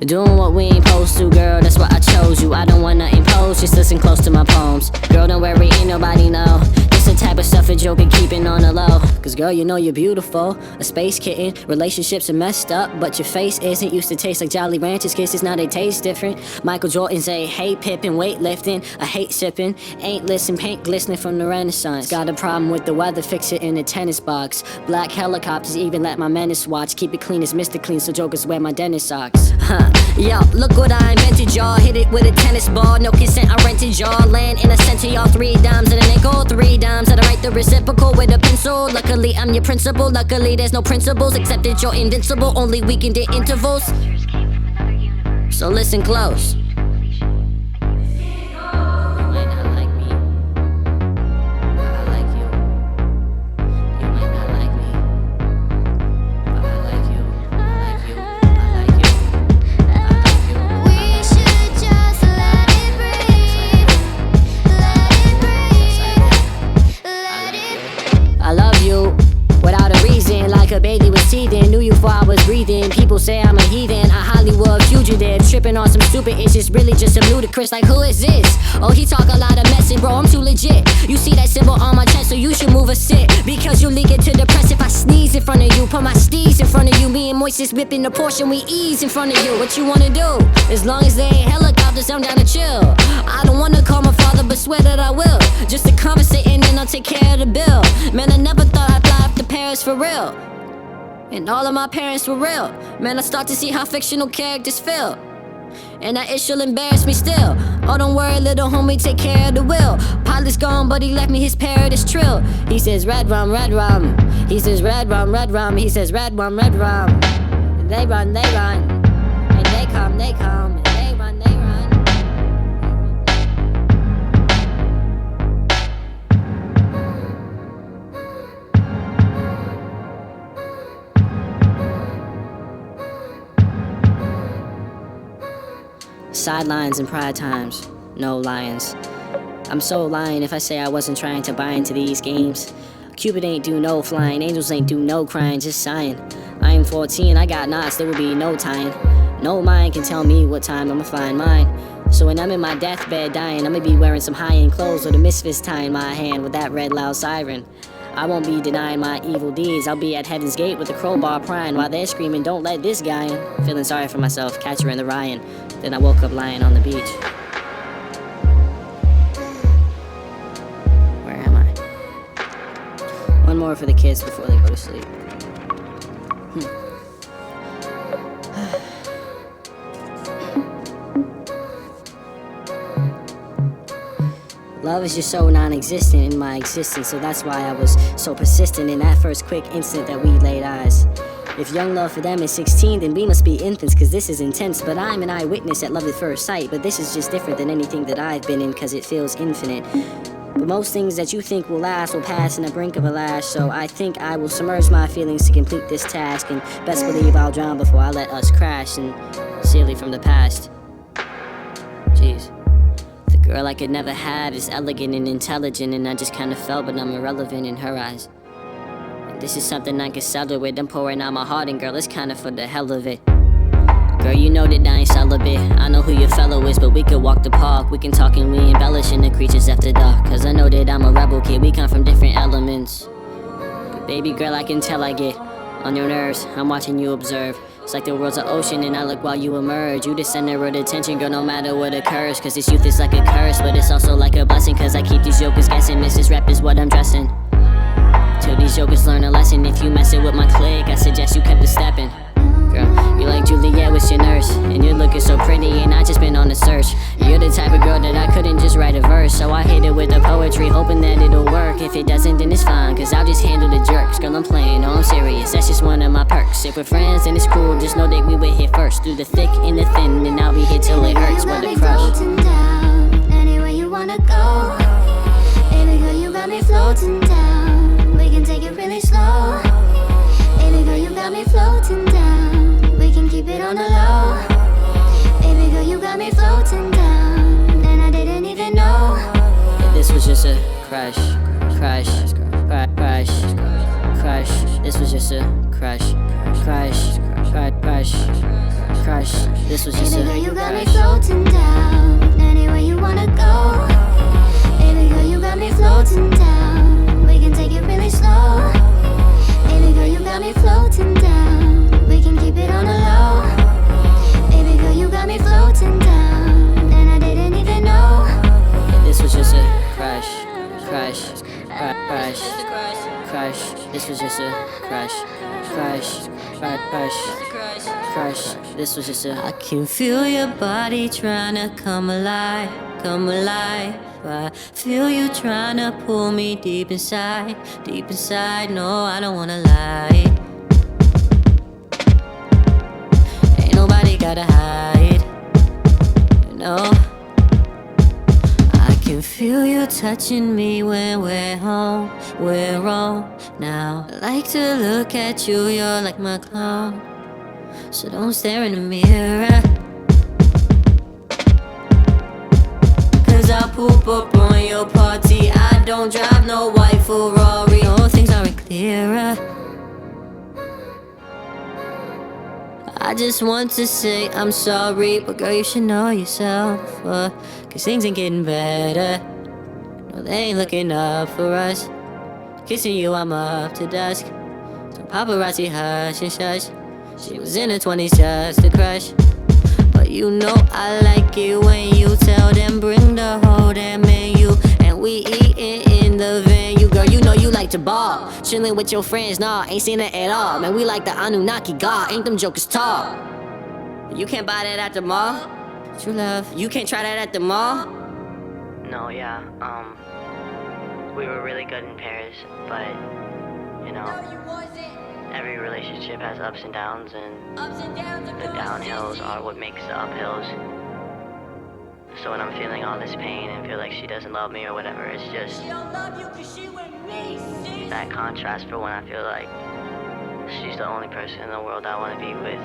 Doing what we ain't supposed to, girl, that's why I chose you. I don't wanna impose, just listen close to my poems. Girl, don't worry, ain't nobody know. This the type of stuff a joke and keeping on the low. Cause girl, you know you're beautiful, a space kitten. Relationships are messed up, but your face isn't. Used to taste like Jolly Ranchers kisses, now they taste different. Michael Jordan say, hate pippin', weightlifting. I hate sipping, ain't listen, paint glistening from the Renaissance. Got a problem with the weather, fix it in a tennis box. Black helicopters, even let my menace watch. Keep it clean as Mr. Clean, so jokers wear my dentist socks. Yo, look what I invented, y'all. Hit it with a tennis ball, no consent, I rented y'all. Land in a center, y'all 3 dimes and a nickel. 3 dimes that I write the reciprocal with a pencil. Luckily, I'm your principal. Luckily, there's no principles, except that you're invincible. Only weakened at intervals. So listen close. Without a reason, like a baby was teething. Knew you before I was breathing. People say I'm a heathen, a Hollywood fugitive. Tripping on some stupid issues, really just some ludicrous. Like who is this? Oh, he talk a lot of messing, bro, I'm too legit. You see that symbol on my chest, so you should move a sit. Because you leak it to the press if I sneeze in front of you. Put my steez in front of you. Me and Moises whipping the portion, we ease in front of you. What you wanna do? As long as they ain't helicopters, I'm down to chill. I don't wanna call my father, but swear that I will. Just to conversate and then I'll take care of the bill. Man, I never thought I'd fly up to Paris for real. And all of my parents were real. Man, I start to see how fictional characters feel. And that it'll embarrass me still. Oh, don't worry, little homie, take care of the will. Pilot's gone, but he left me his parrot's trill. He says red rum, red rum. He says red rum, red rum. He says red rum, red rum. And they run, they run. And they come, they come. And they run, they run. Sidelines and pride times, no lions. I'm so lying if I say I wasn't trying to buy into these games. Cupid ain't do no flying, angels ain't do no crying, just sighing. I am 14, I got knots, there will be no tying. No mind can tell me what time I'ma find mine. So when I'm in my deathbed dying, I'ma be wearing some high-end clothes with a misfits tie in my hand with that red loud siren. I won't be denying my evil deeds. I'll be at heaven's gate with a crowbar prying while they're screaming, don't let this guy in. Feeling sorry for myself, catcher in the Ryan. Then I woke up lying on the beach. Where am I? One more for the kids before they go to sleep. Love is just so non-existent in my existence, so that's why I was so persistent in that first quick instant that we laid eyes. If young love for them is 16, then we must be infants, cause this is intense. But I'm an eyewitness at love at first sight. But this is just different than anything that I've been in, cause it feels infinite. But most things that you think will last will pass in the brink of a lash. So I think I will submerge my feelings to complete this task. And best believe I'll drown before I let us crash. And silly from the past. Jeez. The girl I could never have is elegant and intelligent. And I just kinda felt, but I'm irrelevant in her eyes. This is something I can settle with. I'm pouring out my heart, and girl, it's kinda for the hell of it. Girl, you know that I ain't celibate. I know who your fellow is, but we could walk the park. We can talk and we embellishing the creatures after dark. Cause I know that I'm a rebel kid, we come from different elements. But baby girl, I can tell I get on your nerves. I'm watching you observe. It's like the world's an ocean and I look while you emerge. You the center of attention, girl, no matter what occurs. Cause this youth is like a curse, but it's also like a blessing. Cause I keep these jokers guessing, this rap is what I'm dressing. Till these jokers learn a lesson. If you messing with my clique, I suggest you kept the stepping. Girl, you like Juliet with your nurse, and you're looking so pretty, and I just been on the search. You're the type of girl that I couldn't just write a verse, so I hit it with the poetry, hoping that it'll work. If it doesn't, then it's fine, cause I'll just handle the jerks. Girl, I'm playing, no, I'm serious, that's just one of my perks. If we're friends, then it's cool, just know that we would hit first. Through the thick and the thin, and I'll be here till it hurts. What a crush. Anywhere you wanna go, baby girl, you got me floating down. We can take it really slow. Baby girl, you got me floating down. We can keep it on the low. Baby girl, you got me floating down, and I didn't even know. If this was just a crush, crush, crush, crush. This was just a crush, crush, crush, crush. crush. This was just Baby a girl, you got me crush. floating down. Anywhere you wanna go. Baby girl, you got me floating down. We can take it really slow. Baby girl, you got me floating down. We can keep it on the low. Baby girl, you got me floating down. And I didn't even know. This was just a crush. Crush. Crush. Crush. This was just a crush. Crush. Crush. Crush. This was just a. I can feel your body trying to come alive. Come alive. I feel you trying to pull me deep inside. Deep inside. No, I don't wanna lie. Ain't nobody gotta hide. No. I can feel you touching me when we're home. We're home now. I like to look at you, you're like my clone. So don't stare in the mirror. Cause I'll poop up on your party. I don't drive no white Ferrari. No, things aren't clearer. I just want to say I'm sorry, but girl, you should know yourself. Cause things ain't getting better. No, they ain't looking up for us. Kissing you, I'm up to dusk. So paparazzi hush and shush. She was in her 20s just a crush. But you know I like it when you tell them bring the whole damn menu. And we eatin' in the venue. Girl, you know you like to ball. Chillin' with your friends, nah, ain't seen it at all. Man, we like the Anunnaki God, ain't them jokers tall. You can't buy that at the mall. True love, you can't try that at the mall. No, yeah, we were really good in pairs, but, you know, every relationship has ups and downs, and the downhills are what makes the uphills. So when I'm feeling all this pain and feel like she doesn't love me or whatever, it's just She don't love you 'cause she with me, sis. that contrast for when I feel like she's the only person in the world I want to be with.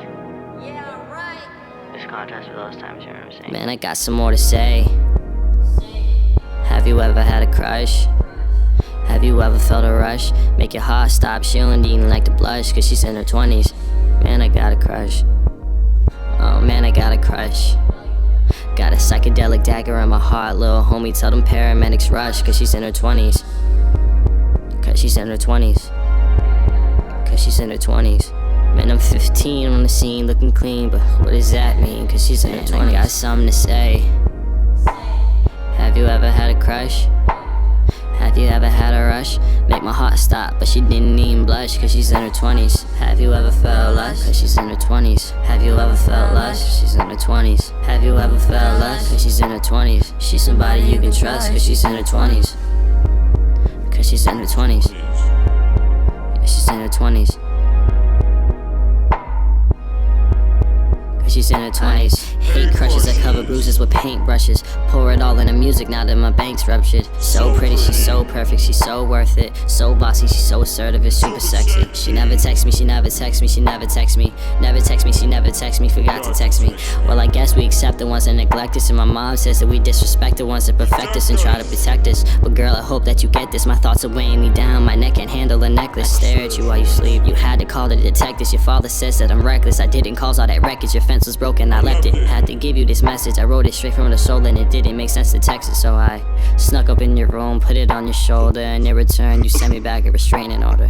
Yeah, right. This contrast for those times, you know what I'm saying? Man, I got some more to say. Have you ever had a crush? Have you ever felt a rush? Make your heart stop, she only even like to blush. Cause she's in her 20s. Man, I got a crush. Oh man, I got a crush. Got a psychedelic dagger in my heart, little homie, tell them paramedics rush. Cause she's in her 20s. Cause she's in her 20s. Cause she's in her 20s. Man, I'm 15 on the scene, looking clean, but what does that mean? Cause she's in her 20s. I got something to say. Have you ever had a crush? Have you ever had a rush? Make my heart stop, but she didn't even blush. Cause she's in her 20s. Have you ever felt lust? Cause she's in her 20s. Have you ever felt lust? She's in her 20s. Have you ever felt lust? Cause she's in her 20s. She's somebody you can trust. Cause she's in her 20s. Cause she's in her 20s. Yeah, she's in her 20s. She's in her 20s. Hate crushes that cover bruises with paintbrushes. Pour it all into music now that my bank's ruptured. So pretty, she's so perfect, she's so worth it. So bossy, she's so assertive, it's super sexy. She never texts me, she never texts me, she never texts me. Never text me, she never texts me, forgot to text me. Well, I guess we accept the ones that neglect us. And my mom says that we disrespect the ones that perfect us and try to protect us. But girl, I hope that you get this. My thoughts are weighing me down, my neck can't handle a necklace. Stare at you while you sleep. You had to call the detectives. Your father says that I'm reckless. I didn't cause all that wreckage. Your fence was broken, I left it. Had to give you this message. I wrote it straight from the soul and it didn't make sense to text it. So I snuck up in your room, put it on your shoulder, and in return you sent me back a restraining order.